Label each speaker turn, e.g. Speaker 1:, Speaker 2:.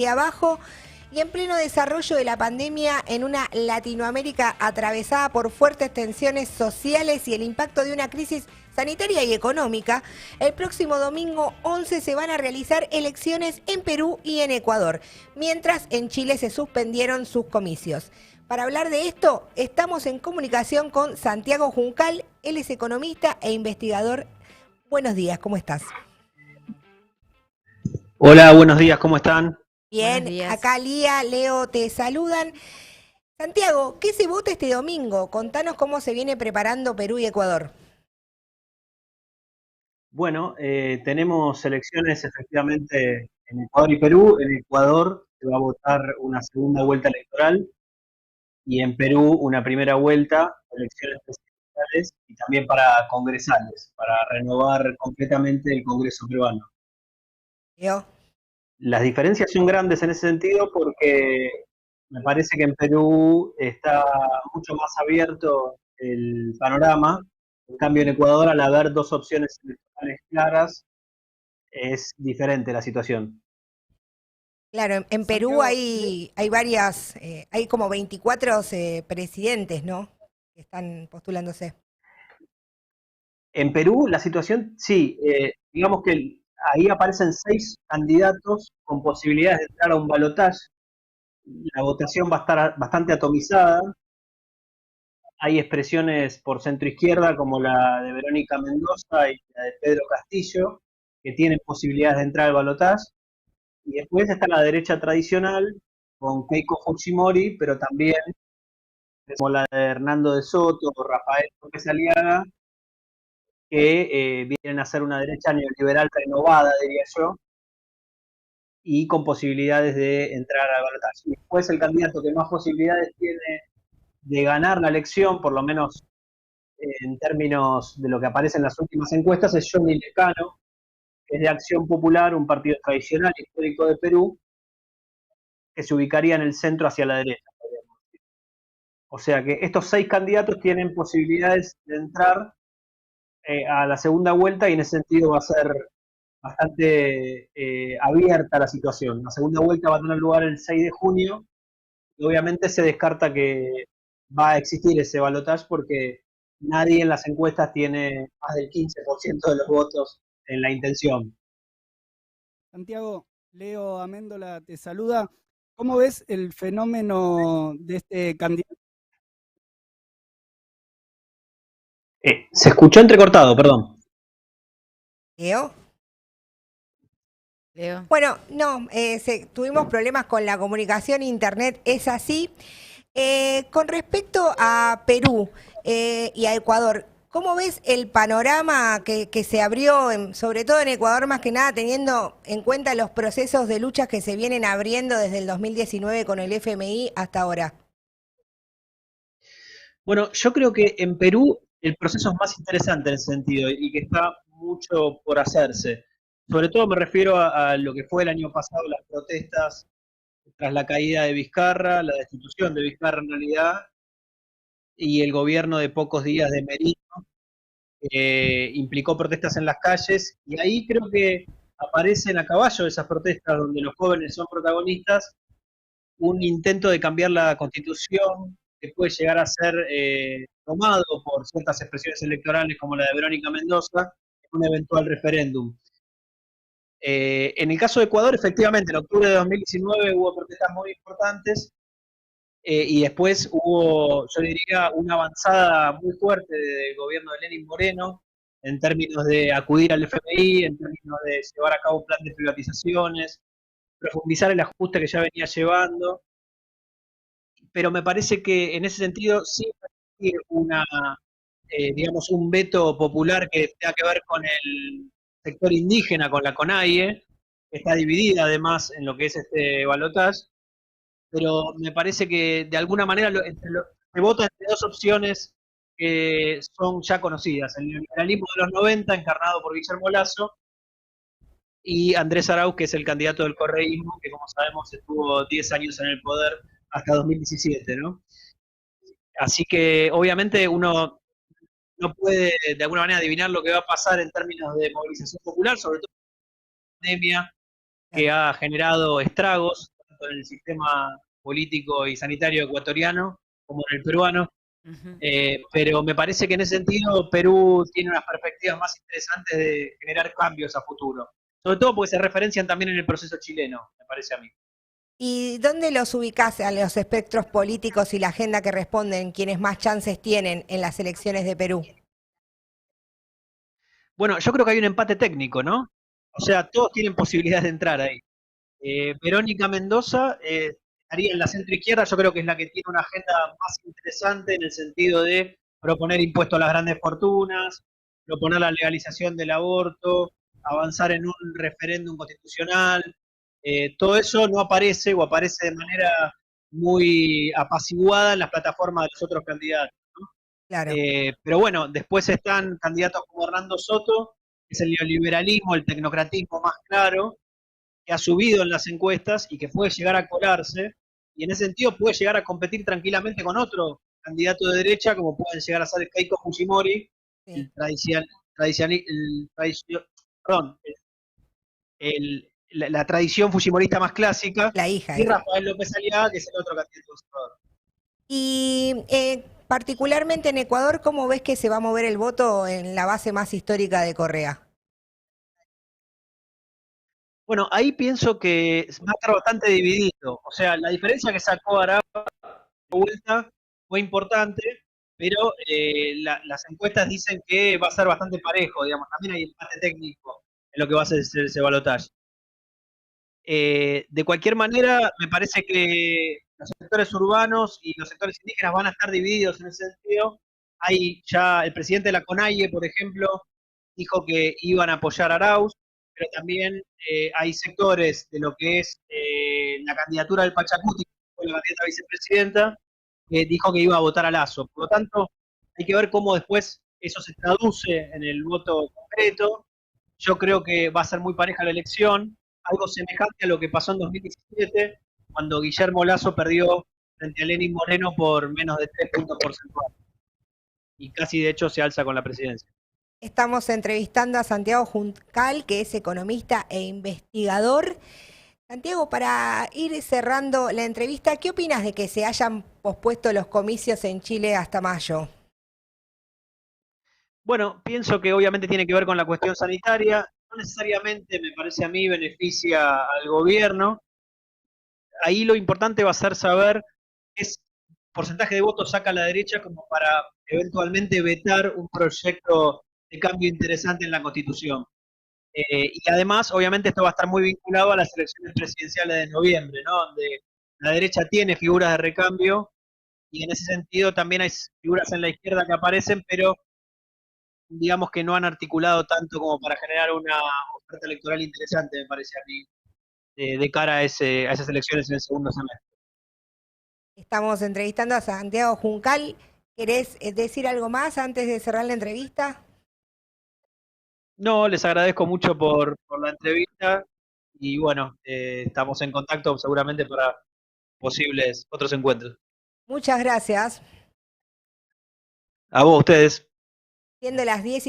Speaker 1: Y abajo y en pleno desarrollo de la pandemia en una Latinoamérica atravesada por fuertes tensiones sociales y el impacto de una crisis sanitaria y económica, el próximo domingo 11 se van a realizar elecciones en Perú y en Ecuador, mientras en Chile se suspendieron sus comicios. Para hablar de esto, estamos en comunicación con Santiago Juncal, él es economista e investigador. Buenos días, ¿cómo estás?
Speaker 2: Hola, buenos días, ¿cómo están?
Speaker 3: Buenos
Speaker 1: Bien,
Speaker 3: días.
Speaker 1: acá Lía, Leo te saludan. Santiago, ¿qué se vota este domingo? Contanos cómo se viene preparando Perú y Ecuador.
Speaker 2: Bueno, tenemos elecciones efectivamente en Ecuador y Perú. En Ecuador se va a votar una segunda vuelta electoral y en Perú una primera vuelta, elecciones presidenciales y también para congresales, para renovar completamente el Congreso peruano.
Speaker 1: Leo.
Speaker 2: Las diferencias son grandes en ese sentido porque me parece que en Perú está mucho más abierto el panorama. En cambio, en Ecuador, al haber dos opciones electorales claras, es diferente la situación.
Speaker 1: Claro, en Perú
Speaker 3: Santiago,
Speaker 1: hay varias, hay como 24 presidentes, ¿no? Que están postulándose.
Speaker 2: En Perú, la situación, sí, digamos que ahí aparecen 6 candidatos con posibilidades de entrar a un balotaje. La votación va a estar bastante atomizada. Hay expresiones por centro izquierda como la de Verónica Mendoza y la de Pedro Castillo, que tienen posibilidades de entrar al balotaje. Y después está la derecha tradicional con Keiko Fujimori, pero también como la de Hernando de Soto o Rafael López Aliaga, que vienen a ser una derecha neoliberal renovada, diría yo, y con posibilidades de entrar al balotaje. Y después el candidato que más posibilidades tiene de ganar la elección, por lo menos en términos de lo que aparece en las últimas encuestas, es Johnny Lecano, que es de Acción Popular, un partido tradicional histórico de Perú, que se ubicaría en el centro hacia la derecha. O sea que estos 6 candidatos tienen posibilidades de entrar a la segunda vuelta y en ese sentido va a ser bastante abierta la situación. La segunda vuelta va a tener lugar el 6 de junio y obviamente se descarta que va a existir ese balotaje porque nadie en las encuestas tiene más del 15% de los votos en la intención.
Speaker 3: Santiago, Leo Améndola te saluda. ¿Cómo ves el fenómeno de este candidato?
Speaker 2: Se escuchó entrecortado, perdón.
Speaker 1: Leo.
Speaker 3: Leo.
Speaker 1: Bueno, no, tuvimos problemas con la comunicación, internet es así. Con respecto a Perú y a Ecuador, ¿cómo ves el panorama que se abrió, sobre todo en Ecuador, más que nada teniendo en cuenta los procesos de luchas que se vienen abriendo desde el 2019 con el FMI hasta ahora?
Speaker 2: Bueno, yo creo que en Perú el proceso es más interesante en ese sentido y que está mucho por hacerse. Sobre todo me refiero a lo que fue el año pasado, las protestas tras la caída de Vizcarra, la destitución de Vizcarra en realidad, y el gobierno de pocos días de Merino, que implicó protestas en las calles, y ahí creo que aparecen a caballo de esas protestas donde los jóvenes son protagonistas, un intento de cambiar la constitución que puede llegar a ser tomado por ciertas expresiones electorales como la de Verónica Mendoza en un eventual referéndum. En el caso de Ecuador, efectivamente, en octubre de 2019 hubo protestas muy importantes y después hubo, yo diría, una avanzada muy fuerte del gobierno de Lenín Moreno en términos de acudir al FMI, en términos de llevar a cabo un plan de privatizaciones, profundizar el ajuste que ya venía llevando, pero me parece que en ese sentido sí hay una, digamos, un veto popular que tenga que ver con el sector indígena, con la CONAIE, que está dividida además en lo que es este balotaje, pero me parece que de alguna manera se vota entre dos opciones que son ya conocidas, el neoliberalismo de los 90, encarnado por Guillermo Lasso, y Andrés Arauz, que es el candidato del correísmo, que como sabemos estuvo 10 años en el poder hasta 2017, ¿no? Así que obviamente uno no puede de alguna manera adivinar lo que va a pasar en términos de movilización popular, sobre todo en la pandemia, que ha generado estragos tanto en el sistema político y sanitario ecuatoriano como en el peruano. Pero me parece que en ese sentido Perú tiene unas perspectivas más interesantes de generar cambios a futuro. Sobre todo porque se referencian también en el proceso chileno, me parece a mí.
Speaker 1: ¿Y dónde los ubicás a los espectros políticos y la agenda que responden, quienes más chances tienen en las elecciones de Perú?
Speaker 2: Bueno, yo creo que hay un empate técnico, ¿no? O sea, todos tienen posibilidad de entrar ahí. Verónica Mendoza estaría en la centroizquierda, yo creo que es la que tiene una agenda más interesante en el sentido de proponer impuestos a las grandes fortunas, proponer la legalización del aborto, avanzar en un referéndum constitucional. Todo eso no aparece o aparece de manera muy apaciguada en las plataformas de los otros candidatos.
Speaker 1: Claro.
Speaker 2: Pero bueno, después están candidatos como Hernando Soto, que es el neoliberalismo, el tecnocratismo más claro, que ha subido en las encuestas y que puede llegar a colarse, y en ese sentido puede llegar a competir tranquilamente con otro candidato de derecha, como pueden llegar a ser Keiko Fujimori,
Speaker 1: Sí.
Speaker 2: el tradicional, perdón, la tradición fujimorista más clásica,
Speaker 1: La hija
Speaker 2: y
Speaker 1: es.
Speaker 2: Rafael López Aliaga, que es el otro candidato conservador.
Speaker 1: Y particularmente en Ecuador, ¿cómo ves que se va a mover el voto en la base más histórica de Correa?
Speaker 2: Bueno, ahí pienso que va a estar bastante dividido. O sea, la diferencia que sacó Arap de vuelta fue importante, pero las encuestas dicen que va a ser bastante parejo, digamos. También hay empate técnico en lo que va a ser ese balotaje. De cualquier manera, me parece que los sectores urbanos y los sectores indígenas van a estar divididos en ese sentido. Hay ya el presidente de la CONAIE, por ejemplo, dijo que iban a apoyar a Arauz, pero también hay sectores de lo que es la candidatura del Pachacuti, que fue la candidata a vicepresidenta, que dijo que iba a votar a Lasso. Por lo tanto, hay que ver cómo después eso se traduce en el voto concreto. Yo creo que va a ser muy pareja la elección, algo semejante a lo que pasó en 2017, cuando Guillermo Lasso perdió frente a Lenín Moreno por menos de 3 puntos porcentuales. Y casi de hecho se alza con la presidencia.
Speaker 1: Estamos entrevistando a Santiago Juncal, que es economista e investigador. Santiago, para ir cerrando la entrevista, ¿qué opinas de que se hayan pospuesto los comicios en Chile hasta mayo?
Speaker 2: Bueno, pienso que obviamente tiene que ver con la cuestión sanitaria. No necesariamente, me parece a mí, beneficia al gobierno. Ahí lo importante va a ser saber qué porcentaje de votos saca la derecha como para eventualmente vetar un proyecto de cambio interesante en la Constitución. Y además, obviamente, esto va a estar muy vinculado a las elecciones presidenciales de noviembre, ¿no? Donde la derecha tiene figuras de recambio y en ese sentido también hay figuras en la izquierda que aparecen, pero digamos que no han articulado tanto como para generar una oferta electoral interesante, me parece a mí, de cara a esas elecciones en el segundo semestre.
Speaker 1: Estamos entrevistando a Santiago Juncal. ¿Querés decir algo más antes de cerrar la entrevista?
Speaker 2: No, les agradezco mucho por la entrevista y bueno, estamos en contacto seguramente para posibles otros encuentros.
Speaker 1: Muchas gracias.
Speaker 2: A vos, ustedes.
Speaker 1: Siendo las 10:00